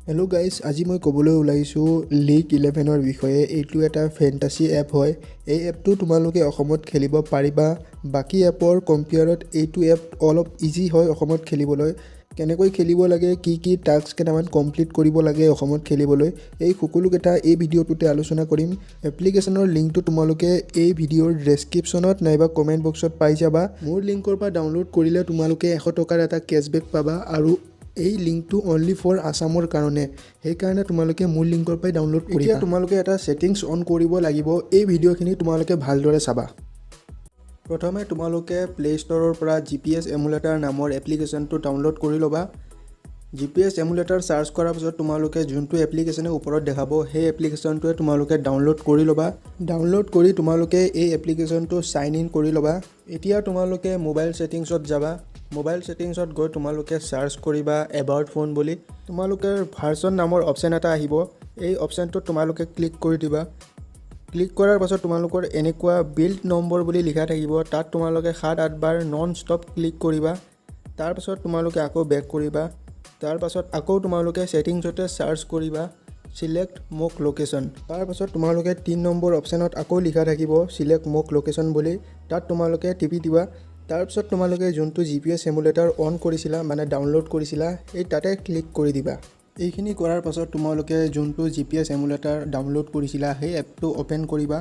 Hello' guys, আজি মই ক'বলৈ ওলাইছোঁ লীগ 11ৰ বিষয়ে। এইটো এটা ফেণ্টাসি এপ হয়। এই এপটো তোমালোকে অসমত খেলিব পাৰিবা। বাকী এপৰ কম্পেয়াৰত এইটো এপ অলপ ইজি হয় অসমত খেলিবলৈ। কেনেকৈ খেলিব লাগে, কি টাস্ক কেইটামান কমপ্লিট কৰিব লাগে অসমত খেলিবলৈ, এই সকলোকেইটা এই ভিডিঅ'টোতে আলোচনা কৰিম। এপ্লিকেশ্যনৰ লিংকটো তোমালোকে এই ভিডিঅ'ৰ ডেছক্ৰিপশ্যনত নাইবা কমেণ্ট বক্সত পাই যাবা। মোৰ লিংকৰ পৰা ডাউনলোড কৰিলে তোমালোকে 100 টকাৰ এটা কেছবেক পাবা আৰু এই লিংকটো অনলি ফৰ আছামৰ কাৰণে। সেইকাৰণে তোমালোকে মোৰ লিংকৰ পৰাই ডাউনলোড কৰিবা। এতিয়া তোমালোকে এটা ছেটিংছ অন কৰিব লাগিব। এই ভিডিঅ'খিনি তোমালোকে ভালদৰে চাবা। প্ৰথমে তোমালোকে প্লে' ষ্টৰৰ পৰা GPS এমুলেটাৰ নামৰ এপ্লিকেশ্যনটো ডাউনলোড কৰি ল'বা। GPS এমুলেটাৰ চাৰ্চ কৰাৰ পিছত তোমালোকে যোনটো এপ্লিকেশ্যনে ওপৰত দেখাব সেই এপ্লিকেশ্যনটোৱে তোমালোকে ডাউনলোড কৰি ল'বা। ডাউনলোড কৰি তোমালোকে এই এপ্লিকেশ্যনটো চাইন ইন কৰি ল'বা। এতিয়া তোমালোকে মোবাইল ছেটিংছত যাবা। মোবাইল ছেটিংছত গৈ তোমালোকে চাৰ্চ কৰিবা এবাউট ফোন বুলি। তোমালোকে ভাৰ্চন নামৰ অপশ্যন এটা আহিব। এই অপশ্যনটোত তোমালোকে ক্লিক কৰি দিবা। ক্লিক কৰাৰ পাছত তোমালোকৰ এনেকুৱা বিল্ড নম্বৰ বুলি লিখা থাকিব। তাত তোমালোকে 7-8 বাৰ নন ষ্টপ ক্লিক কৰিবা। তাৰপাছত তোমালোকে আকৌ বেক কৰিবা। তাৰপাছত আকৌ তোমালোকে ছেটিংছতে চাৰ্চ কৰিবা চিলেক্ট মোক লোকেশ্যন। তাৰপাছত তোমালোকে 3 নম্বৰ অপশ্যনত আকৌ লিখা থাকিব চিলেক্ট মোক লোকেশ্যন বুলি। তাত তোমালোকে টিপি দিবা। তাৰপিছত তোমালোকে যোনটো GPS এমুলেটাৰ অন কৰিছিলা মানে ডাউনলোড কৰিছিলা এই তাতে ক্লিক কৰি দিবা। এইখিনি কৰাৰ পাছত তোমালোকে যোনটো GPS এমুলেটাৰ ডাউনলোড কৰিছিলা সেই এপটো অ'পেন কৰিবা।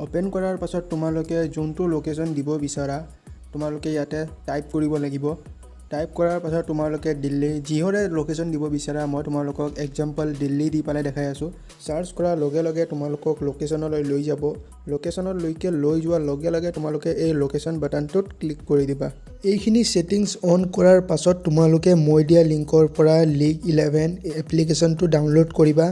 অ'পেন কৰাৰ পাছত তোমালোকে যোনটো লোকেশ্যন দিব বিচাৰা তোমালোকে ইয়াতে টাইপ কৰিব লাগিব। টাইপ কৰাৰ পাছত তোমালোকে দিল্লী যিহৰে লোকেশ্যন দিব বিচাৰা, মই তোমালোকক এক্সাম্পল দিল্লী দি পেলাই দেখাই আছোঁ। চাৰ্চ কৰাৰ লগে লগে তোমালোকক লোকেশ্যনলৈ লৈ যাব। লোকেশ্যনলৈকে লৈ যোৱাৰ লগে লগে তোমালোকে এই লোকেশ্যন বাটনটোত ক্লিক কৰি দিবা। এইখিনি ছেটিংছ অন কৰাৰ পাছত তোমালোকে মই দিয়া লিংকৰ পৰা লীগ 11 এপ্লিকেশ্যনটো ডাউনলোড কৰিবা।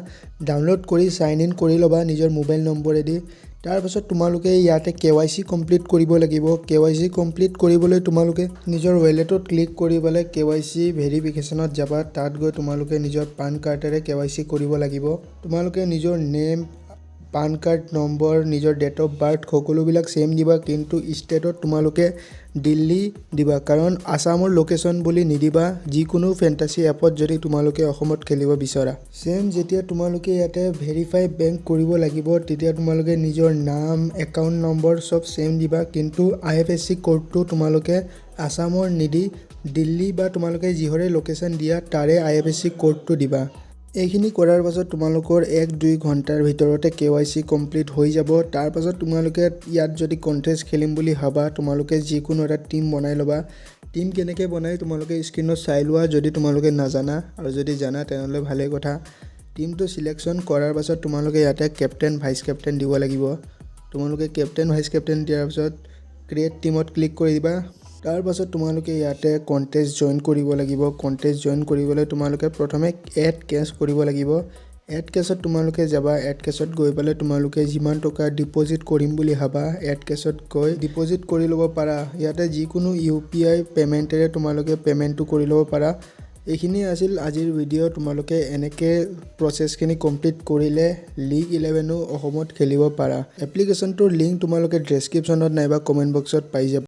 ডাউনলোড কৰি চাইন ইন কৰি ল'বা নিজৰ মোবাইল নম্বৰেদি। তাৰপাছত তোমালোকে ইয়াতে KYC কমপ্লিট কৰিব লাগিব। KYC কমপ্লিট কৰিবলৈ তোমালোকে নিজৰ ৱালেটত ক্লিক কৰি পেলাই KYC ভেৰিফিকেশ্যনত যাবা। তাত গৈ তোমালোকে নিজৰ পান কাৰ্ডেৰে KYC কৰিব লাগিব। তোমালোকে নিজৰ নেম, পান কাৰ্ড নম্বৰ, নিজৰ ডেট অফ বাৰ্থ সকলোবিলাক ছেম দিবা, কিন্তু ষ্টেটত তোমালোকে দিল্লী দিবা, কাৰণ আছামৰ লোকেশ্যন বুলি নিদিবা। যিকোনো ফেণ্টাসি এপত যদি তোমালোকে অসমত খেলিব বিচৰা ছেম যেতিয়া তোমালোকে ইয়াতে ভেৰিফাই বেংক কৰিব লাগিব তেতিয়া তোমালোকে নিজৰ নাম, একাউণ্ট নম্বৰ চব ছেম দিবা, কিন্তু IFSC কোডটো তোমালোকে আছামৰ নিদি দিল্লী বা তোমালোকে যিহৰে লোকেশ্যন দিয়া তাৰে IFSC কোডটো দিবা। এইখিনি কৰাৰ পাছত তোমালোকৰ 1-2 ঘণ্টাৰ ভিতৰতে KYC কমপ্লিট হৈ যাব। তাৰপাছত তোমালোকে ইয়াত যদি কণ্টেষ্ট খেলিম বুলি ভাবা তোমালোকে যিকোনো এটা টিম বনাই ল'বা। টিম কেনেকৈ বনাই তোমালোকে স্ক্ৰীনত চাই লোৱা যদি তোমালোকে নাজানা, আৰু যদি জানা তেনেহ'লে ভালেই কথা। টিমটো চিলেকশ্যন কৰাৰ পাছত তোমালোকে ইয়াতে কেপ্টেইন ভাইচ কেপ্টেইন দিব লাগিব। তোমালোকে কেপ্টেইন ভাইচ কেপ্টেইন দিয়াৰ পাছত ক্ৰিয়েট টিমত ক্লিক কৰি দিবা। তাৰপাছত তোমালোকে ইয়াতে কণ্টেষ্ট জইন কৰিব লাগিব। কণ্টেষ্ট জইন কৰিবলৈ তোমালোকে প্ৰথমে এড কেছ কৰিব লাগিব। এড কেছত তোমালোকে যাবা। এড কেছত গৈ পেলাই তোমালোকে যিমান টকা ডিপ'জিট কৰিম বুলি ভাবা এড কেছত গৈ ডিপ'জিট কৰি ল'ব পাৰা। ইয়াতে যিকোনো UPI পে'মেণ্টেৰে তোমালোকে পে'মেণ্টটো কৰি ল'ব পাৰা। এইখিনি আছিল আজিৰ ভিডিঅ'। তোমালোকে এনেকৈ প্ৰচেছখিনি কমপ্লিট কৰিলে লীগ 11ও অসমত খেলিব পাৰা। এপ্লিকেশ্যনটোৰ লিংক তোমালোকে ডেছক্ৰিপশ্যনত নাইবা কমেণ্ট বক্সত পাই যাবা।